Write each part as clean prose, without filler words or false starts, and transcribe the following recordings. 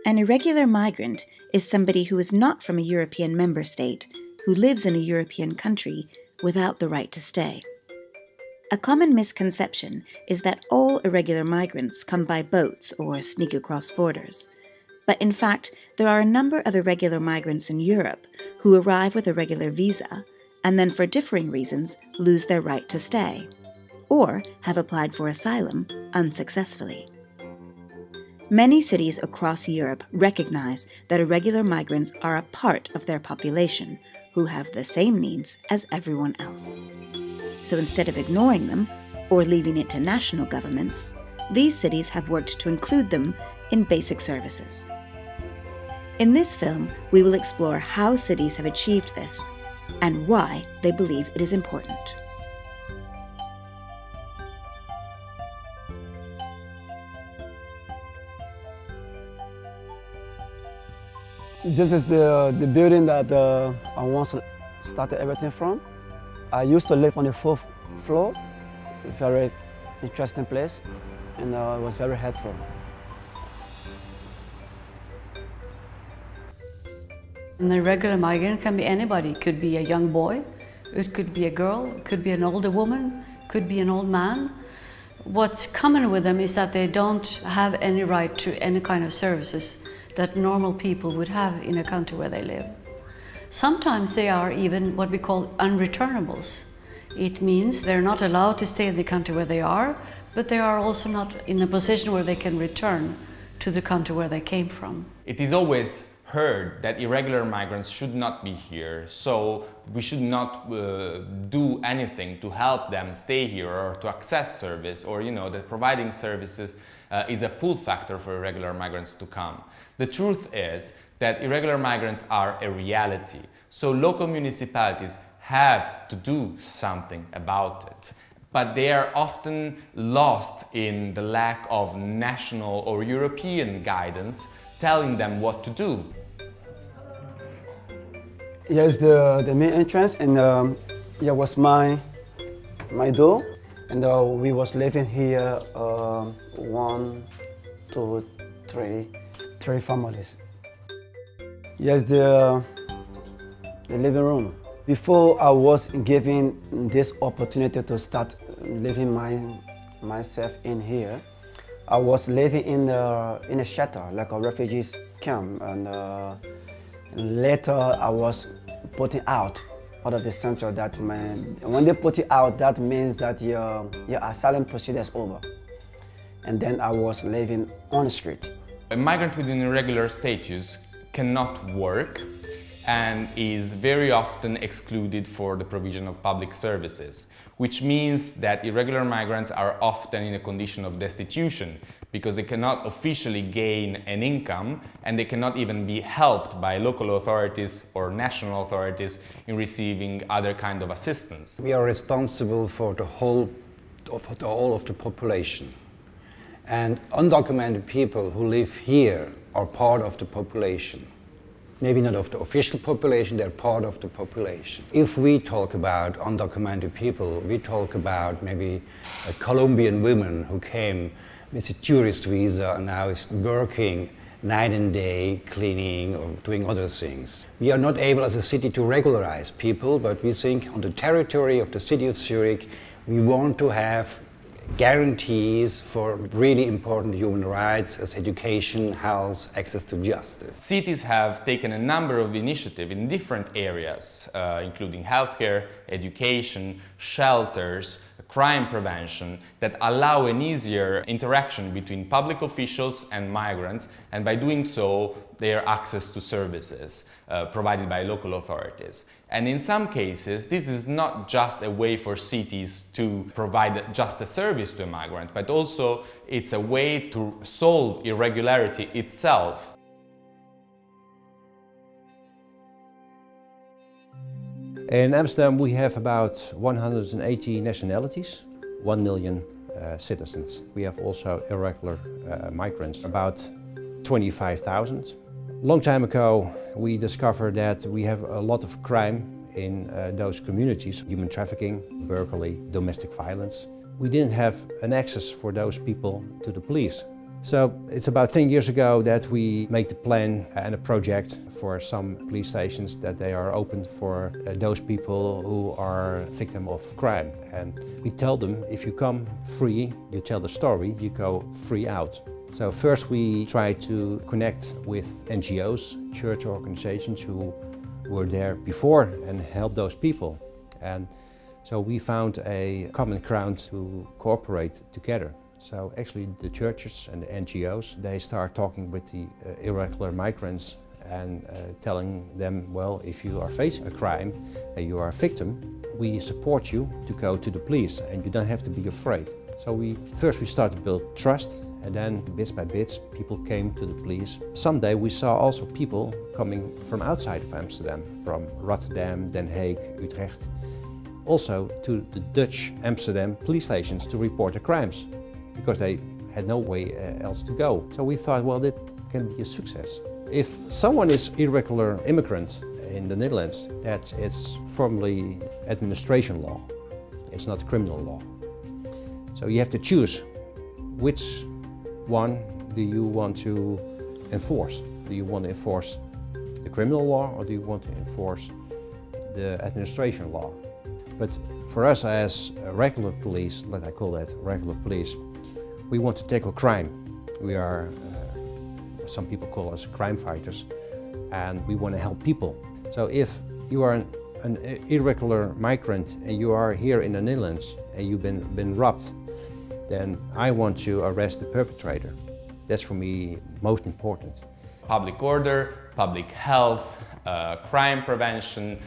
An irregular migrant is somebody who is not from a European member state, who lives in a European country without the right to stay. A common misconception is that all irregular migrants come by boats or sneak across borders. But in fact, there are a number of irregular migrants in Europe who arrive with a regular visa and then for differing reasons lose their right to stay, or have applied for asylum unsuccessfully. Many cities across Europe recognize that irregular migrants are a part of their population who have the same needs as everyone else. So instead of ignoring them or leaving it to national governments, these cities have worked to include them in basic services. In this film, we will explore how cities have achieved this and why they believe it is important. This is the building that I once started everything from. I used to live on the 4th floor, a very interesting place, and it was very helpful. An irregular migrant can be anybody. It could be a young boy, it could be a girl, it could be an older woman, it could be an old man. What's common with them is that they don't have any right to any kind of services that normal people would have in a country where they live. Sometimes they are even what we call unreturnables. It means they're not allowed to stay in the country where they are, but they are also not in a position where they can return to the country where they came from. It is always heard that irregular migrants should not be here, so we should not do anything to help them stay here or to access service, or that providing services is a pull factor for irregular migrants to come. The truth is that irregular migrants are a reality, so local municipalities have to do something about it. But they are often lost in the lack of national or European guidance telling them what to do. Here's the main entrance, and here was my door, and we was living here 1, 2, 3 families. Here's the living room. Before I was given this opportunity to start living myself in here, I was living in a shelter, like a refugees camp, and later I was put out of the center. When they put you out, that means that your asylum procedure is over. And then I was living on the street. A migrant with an irregular status cannot work and is very often excluded for the provision of public services, which means that irregular migrants are often in a condition of destitution because they cannot officially gain an income and they cannot even be helped by local authorities or national authorities in receiving other kind of assistance. We are responsible for the whole of the population. And undocumented people who live here are part of the population. Maybe not of the official population, they're part of the population. If we talk about undocumented people, we talk about maybe a Colombian woman who came with a tourist visa and now is working night and day, cleaning or doing other things. We are not able as a city to regularize people, but we think on the territory of the city of Zurich, we want to have guarantees for really important human rights as education, health, access to justice. Cities have taken a number of initiatives in different areas, including healthcare, education, shelters, crime prevention, that allow an easier interaction between public officials and migrants, and by doing so, their access to services provided by local authorities. And in some cases, this is not just a way for cities to provide just a service to a migrant, but also it's a way to solve irregularity itself. In Amsterdam we have about 180 nationalities, 1 million citizens. We have also irregular migrants, about 25,000. Long time ago we discovered that we have a lot of crime in those communities, human trafficking, burglary, domestic violence. We didn't have an access for those people to the police. So it's about 10 years ago that we make the plan and a project for some police stations that they are opened for those people who are victim of crime. And we tell them, if you come free, you tell the story, you go free out. So first we try to connect with NGOs, church organizations who were there before and help those people. And so we found a common ground to cooperate together. So actually the churches and the NGOs, they start talking with the irregular migrants and telling them, well, if you are facing a crime and you are a victim, we support you to go to the police and you don't have to be afraid. So first we started to build trust, and then bits by bits people came to the police. Someday we saw also people coming from outside of Amsterdam, from Rotterdam, Den Haag, Utrecht, also to the Dutch Amsterdam police stations to report the crimes, because they had no way else to go. So we thought, well, that can be a success. If someone is irregular immigrant in the Netherlands, that it's formally administration law. It's not criminal law. So you have to choose which one do you want to enforce. Do you want to enforce the criminal law or do you want to enforce the administration law? But for us as regular police, let I call that regular police, we want to tackle crime. We are, some people call us crime fighters, and we want to help people. So if you are an irregular migrant and you are here in the Netherlands and you've been robbed, then I want to arrest the perpetrator. That's for me most important. Public order, public health, crime prevention,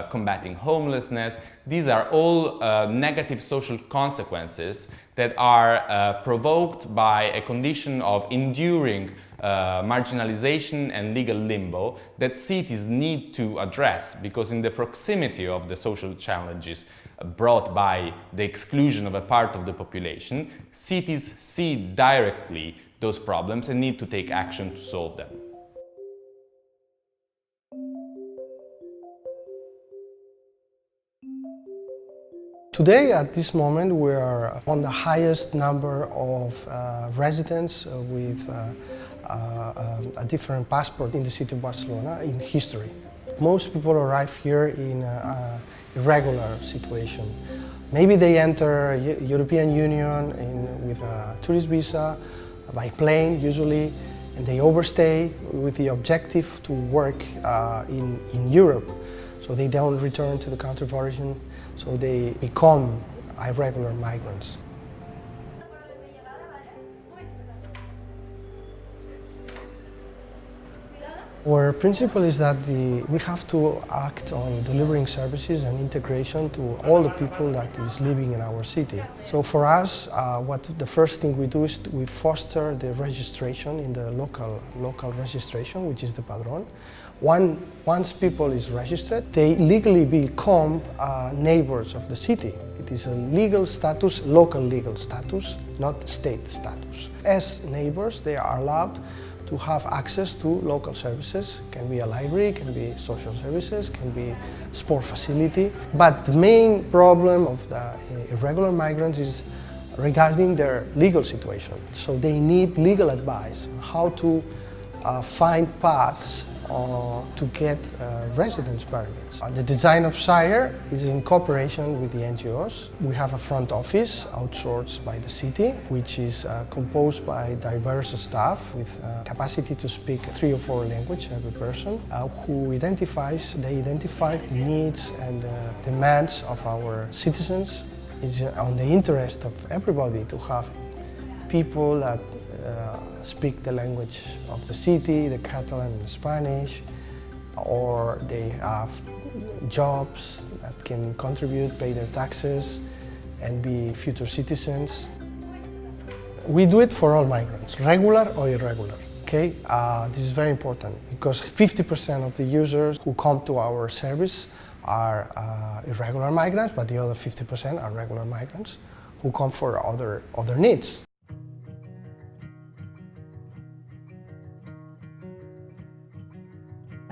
combating homelessness. These are all negative social consequences that are provoked by a condition of enduring marginalization and legal limbo that cities need to address, because in the proximity of the social challenges brought by the exclusion of a part of the population, cities see directly those problems and need to take action to solve them. Today, at this moment, we are on the highest number of residents with a different passport in the city of Barcelona in history. Most people arrive here in an irregular situation. Maybe they enter European Union with a tourist visa, by plane usually, and they overstay with the objective to work in Europe. So they don't return to the country of origin, so they become irregular migrants. Our principle is that we have to act on delivering services and integration to all the people that is living in our city. So for us, the first thing we do is we foster the registration in the local registration, which is the padrón. Once people is registered, they legally become neighbors of the city. It is a legal status, local legal status, not state status. As neighbors, they are allowed to have access to local services. Can be a library, can be social services, can be sport facility. But the main problem of the irregular migrants is regarding their legal situation. So they need legal advice on how to find paths to get residence permits. The design of SIRE is in cooperation with the NGOs. We have a front office outsourced by the city, which is composed by diverse staff with capacity to speak 3 or 4 languages, every person, who identify the needs and demands of our citizens. It's on the interest of everybody to have people that speak the language of the city, the Catalan and the Spanish, or they have jobs that can contribute, pay their taxes, and be future citizens. We do it for all migrants, regular or irregular. Okay? This is very important because 50% of the users who come to our service are irregular migrants, but the other 50% are regular migrants who come for other needs.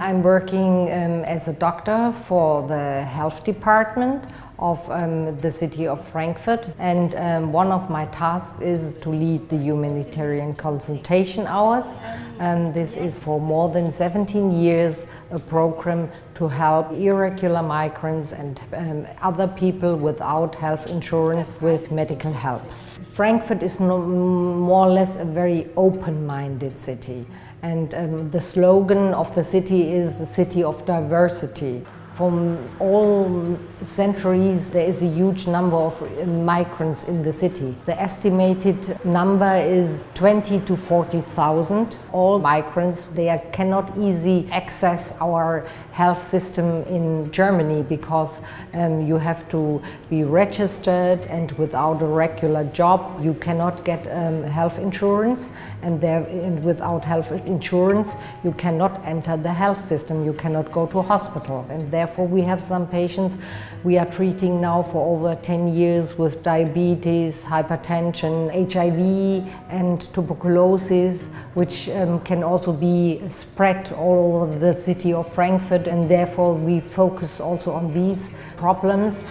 I'm working as a doctor for the health department of the city of Frankfurt, and one of my tasks is to lead the humanitarian consultation hours. This is for more than 17 years a program to help irregular migrants and other people without health insurance with medical help. Frankfurt is more or less a very open-minded city, and the slogan of the city is the city of diversity. From all centuries, there is a huge number of migrants in the city. The estimated number is 20 to 40,000. All migrants, they cannot easily access our health system in Germany because you have to be registered, and without a regular job you cannot get health insurance, and without health insurance you cannot enter the health system, you cannot go to hospital, and therefore we have some patients we are treating now for over 10 years with diabetes, hypertension, HIV and tuberculosis, which can also be spread all over the city of Frankfurt, and therefore we focus also on these problems.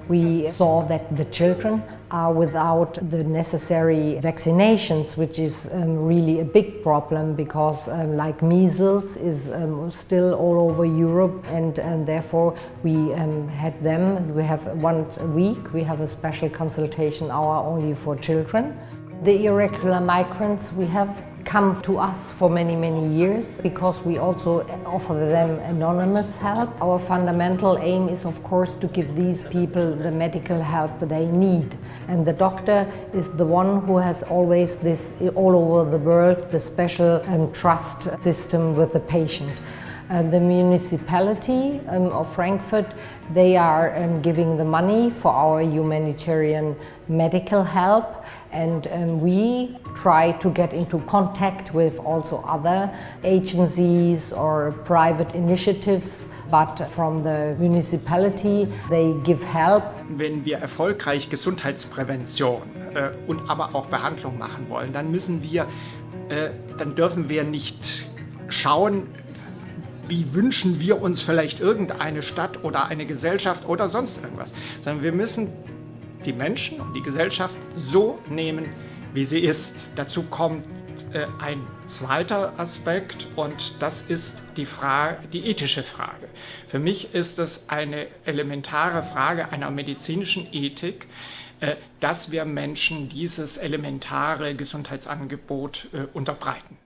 We saw that the children are without the necessary vaccinations, which is really a big problem because like measles is still all over Europe, and therefore we had them. We have once a week, we have a special consultation hour only for children. The irregular migrants we have come to us for many, many years because we also offer them anonymous help. Our fundamental aim is, of course, to give these people the medical help they need. And the doctor is the one who has always this, all over the world, the special trust system with the patient. The municipality of Frankfurt, they are giving the money for our humanitarian medical help, and we try to get into contact with also other agencies or private initiatives, but from the municipality they give help. Wenn wir erfolgreich Gesundheitsprävention und aber auch Behandlung machen wollen, dann dürfen wir nicht schauen, wie wünschen wir uns vielleicht irgendeine Stadt oder eine Gesellschaft oder sonst irgendwas, sondern wir müssen die Menschen und die Gesellschaft so nehmen, wie sie ist. Dazu kommt ein zweiter Aspekt, und das ist die ethische Frage. Für mich ist es eine elementare Frage einer medizinischen Ethik, dass wir Menschen dieses elementare Gesundheitsangebot unterbreiten.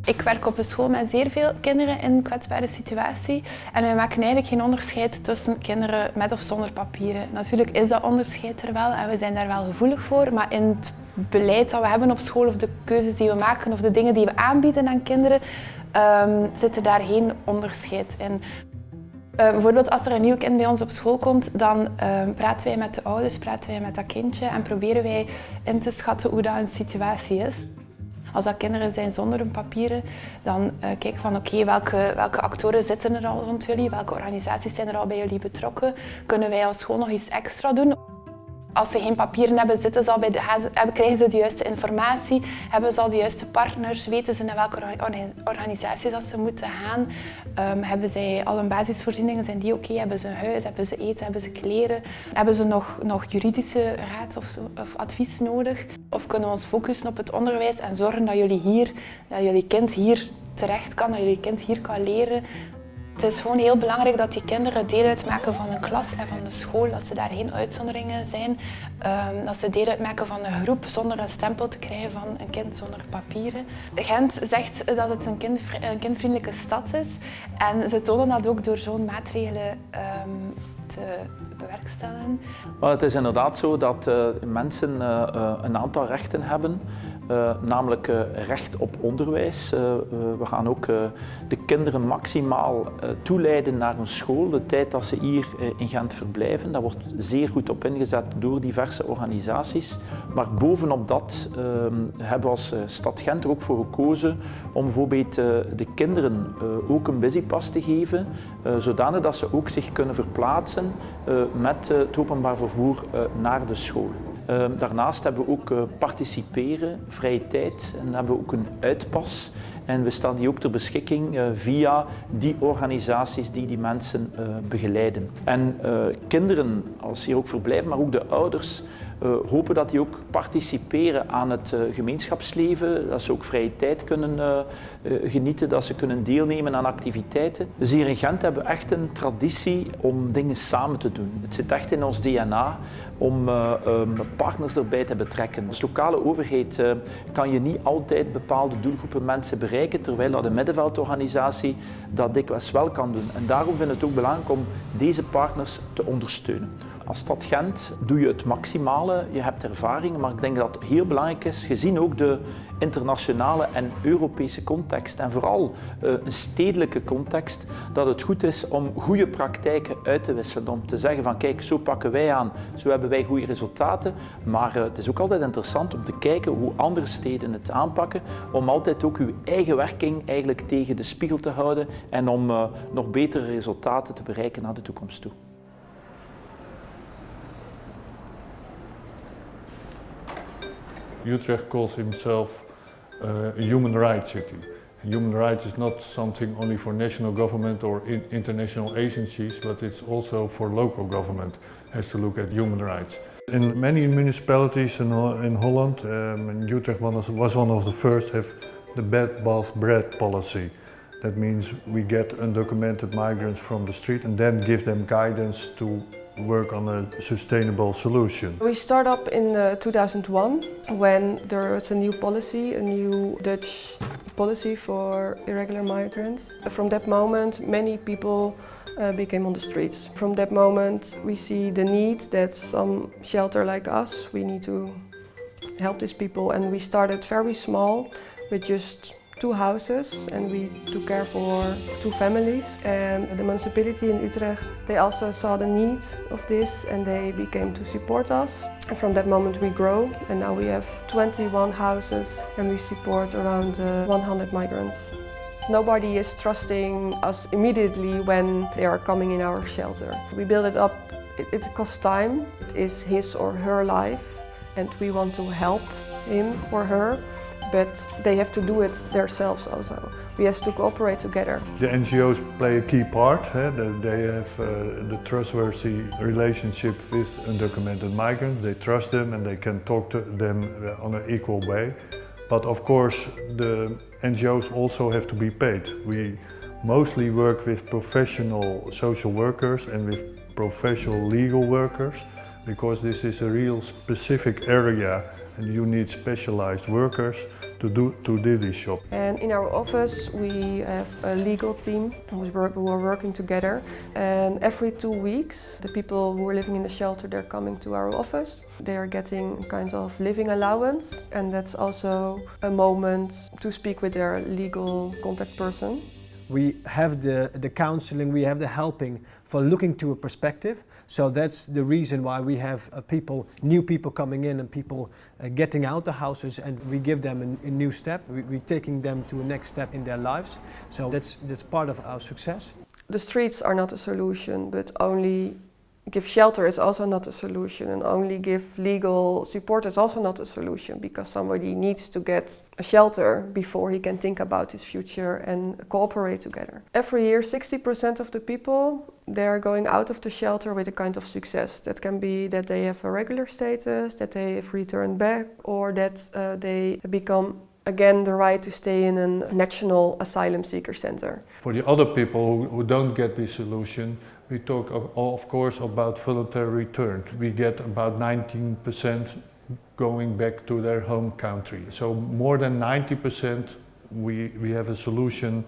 Ik werk op een school met zeer veel kinderen in een kwetsbare situatie. En wij maken eigenlijk geen onderscheid tussen kinderen met of zonder papieren. Natuurlijk is dat onderscheid er wel en we zijn daar wel gevoelig voor. Maar in het beleid dat we hebben op school, of de keuzes die we maken, of de dingen die we aanbieden aan kinderen, zit er daar geen onderscheid in. Bijvoorbeeld als er een nieuw kind bij ons op school komt, dan praten wij met de ouders, praten wij met dat kindje en proberen wij in te schatten hoe dat een situatie is. Als dat kinderen zijn zonder hun papieren, dan kijken van oké, welke actoren zitten er al rond jullie, welke organisaties zijn er al bij jullie betrokken, kunnen wij als school nog iets extra doen? Als ze geen papieren hebben, krijgen ze de juiste informatie, hebben ze al de juiste partners, weten ze naar welke organisaties dat ze moeten gaan, hebben zij al een basisvoorzieningen, zijn die oké, hebben ze een huis, hebben ze eten, hebben ze kleren, hebben ze nog juridische raad of advies nodig? Of kunnen we ons focussen op het onderwijs en zorgen dat jullie kind hier terecht kan, dat jullie kind hier kan leren? Het is gewoon heel belangrijk dat die kinderen deel uitmaken van een klas en van de school, dat ze daar geen uitzonderingen zijn, dat ze deel uitmaken van een groep zonder een stempel te krijgen van een kind zonder papieren. Gent zegt dat het een kindvriendelijke stad is en ze tonen dat ook door zo'n maatregelen te bewerkstelligen. Wel, het is inderdaad zo dat mensen een aantal rechten hebben, namelijk recht op onderwijs. We gaan ook de kinderen maximaal toeleiden naar een school, de tijd dat ze hier in Gent verblijven. Daar wordt zeer goed op ingezet door diverse organisaties. Maar bovenop dat hebben we als stad Gent er ook voor gekozen om bijvoorbeeld de kinderen ook een busypass te geven, zodanig dat ze ook zich kunnen verplaatsen met het openbaar vervoer naar de school. Daarnaast hebben we ook participeren, vrije tijd, en hebben we ook een uitpas. En we stellen die ook ter beschikking via die organisaties die die mensen begeleiden. En kinderen, als ze hier ook verblijven, maar ook de ouders, hopen dat die ook participeren aan het gemeenschapsleven, dat ze ook vrije tijd kunnen genieten, dat ze kunnen deelnemen aan activiteiten. Dus hier in Gent hebben we echt een traditie om dingen samen te doen. Het zit echt in ons DNA om partners erbij te betrekken. Als lokale overheid kan je niet altijd bepaalde doelgroepen mensen bereiken, terwijl dat de middenveldorganisatie dat dikwijls wel kan doen. En daarom vind ik het ook belangrijk om deze partners te ondersteunen. Als stad Gent doe je het maximale, je hebt ervaring, maar ik denk dat het heel belangrijk is, gezien ook de internationale en Europese context en vooral een stedelijke context, dat het goed is om goede praktijken uit te wisselen. Om te zeggen van kijk, zo pakken wij aan, zo hebben wij goede resultaten, maar het is ook altijd interessant om te kijken hoe andere steden het aanpakken, om altijd ook uw eigen werking eigenlijk tegen de spiegel te houden en om nog betere resultaten te bereiken naar de toekomst toe. Utrecht calls himself a human rights city. And human rights is not something only for national government or international agencies, but it's also for local government has to look at human rights. In many municipalities in Holland, and Utrecht was one of the first, have the bed bath bread policy. That means we get undocumented migrants from the street and then give them guidance to work on a sustainable solution. We start up in 2001 when there was a new policy, a new Dutch policy for irregular migrants. From that moment, many people became on the streets. From that moment, we see the need that some shelter like us, we need to help these people, and we started very small with just 2 houses, and we took care for 2 families. And the municipality in Utrecht, they also saw the need of this and they became to support us. And from that moment we grow, and now we have 21 houses and we support around 100 migrants. Nobody is trusting us immediately when they are coming in our shelter. We build it up, it costs time, it is his or her life, and we want to help him or her. But they have to do it themselves also. We have to cooperate together. The NGOs play a key part. They have the trustworthy relationship with undocumented migrants. They trust them and they can talk to them on an equal way. But of course, the NGOs also have to be paid. We mostly work with professional social workers and with professional legal workers, because this is a real specific area and you need specialized workers to do this job. And in our office we have a legal team who are working together, and every 2 weeks the people who are living in the shelter, they're coming to our office. They are getting kind of living allowance, and that's also a moment to speak with their legal contact person. We have the counseling, we have the helping for looking to a perspective. So that's the reason why we have new people coming in and people getting out the houses, and we give them a new step. We're taking them to a next step in their lives. So that's part of our success. The streets are not a solution, but only give shelter is also not a solution, and only give legal support is also not a solution, because somebody needs to get a shelter before he can think about his future and cooperate together. Every year 60% of the people, they are going out of the shelter with a kind of success. That can be that they have a regular status, that they have returned back, or that they become again the right to stay in a national asylum seeker center. For the other people who don't get this solution, we talk of course about voluntary return. We get about 19% going back to their home country. So more than 90% we have a solution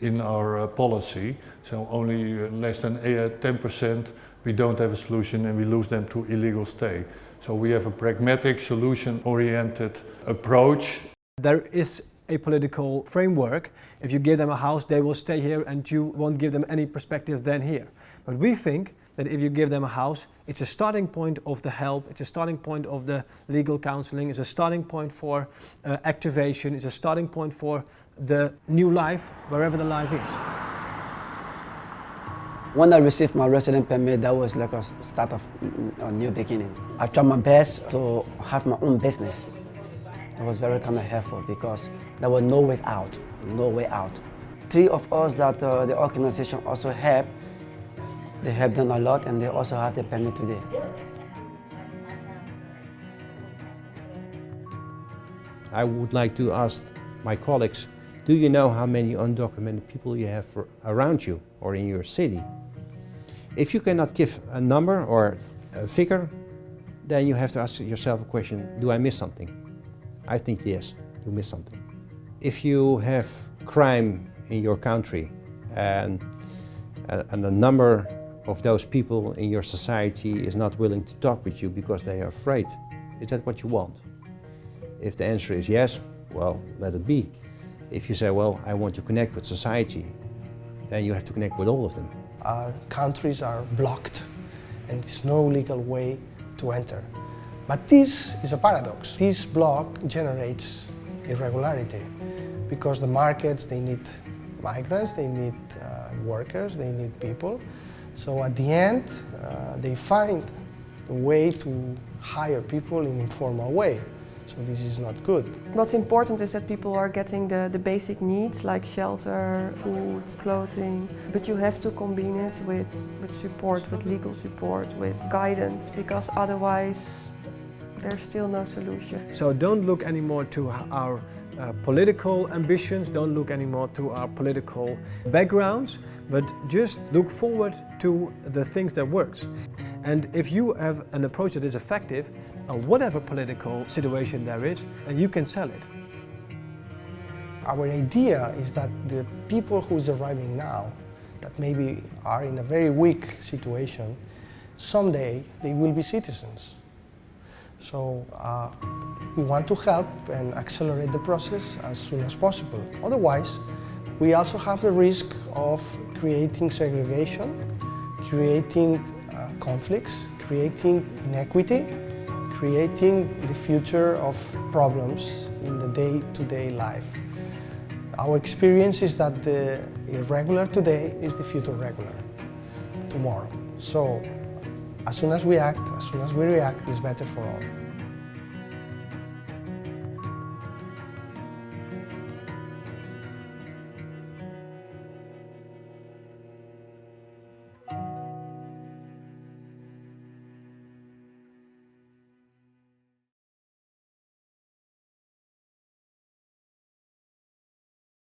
in our policy. So only less than 10% we don't have a solution and we lose them to illegal stay. So we have a pragmatic, solution-oriented approach. There is a political framework. If you give them a house, they will stay here and you won't give them any perspective than here. But we think that if you give them a house, it's a starting point of the help, it's a starting point of the legal counseling, it's a starting point for activation, it's a starting point for the new life, wherever the life is. When I received my resident permit, that was like a start of a new beginning. I tried my best to have my own business. It was very kind of helpful because there was no way out, no way out. 3 of us that the organization also helped, they helped them a lot and they also have the permit today. I would like to ask my colleagues, do you know how many undocumented people you have around you or in your city? If you cannot give a number or a figure, then you have to ask yourself a question, do I miss something? I think yes, you miss something. If you have crime in your country and a number of those people in your society is not willing to talk with you because they are afraid, is that what you want? If the answer is yes, well, let it be. If you say, well, I want to connect with society, then you have to connect with all of them. Countries are blocked and there's no legal way to enter. But this is a paradox. This block generates irregularity because the markets, they need migrants, they need workers, they need people. So at the end, they find a way to hire people in an informal way. So this is not good. What's important is that people are getting the basic needs like shelter, food, clothing, but you have to combine it with support, with legal support, with guidance, because otherwise there's still no solution. So don't look anymore to our political ambitions, don't look anymore to our political backgrounds, but just look forward to the things that works. And if you have an approach that is effective, whatever political situation there is, and you can sell it. Our idea is that the people who's arriving now, that maybe are in a very weak situation, someday they will be citizens. So we want to help and accelerate the process as soon as possible. Otherwise, we also have the risk of creating segregation, creating conflicts, creating inequity, creating the future of problems in the day-to-day life. Our experience is that the irregular today is the future regular tomorrow. So as soon as we act, as soon as we react, it's better for all.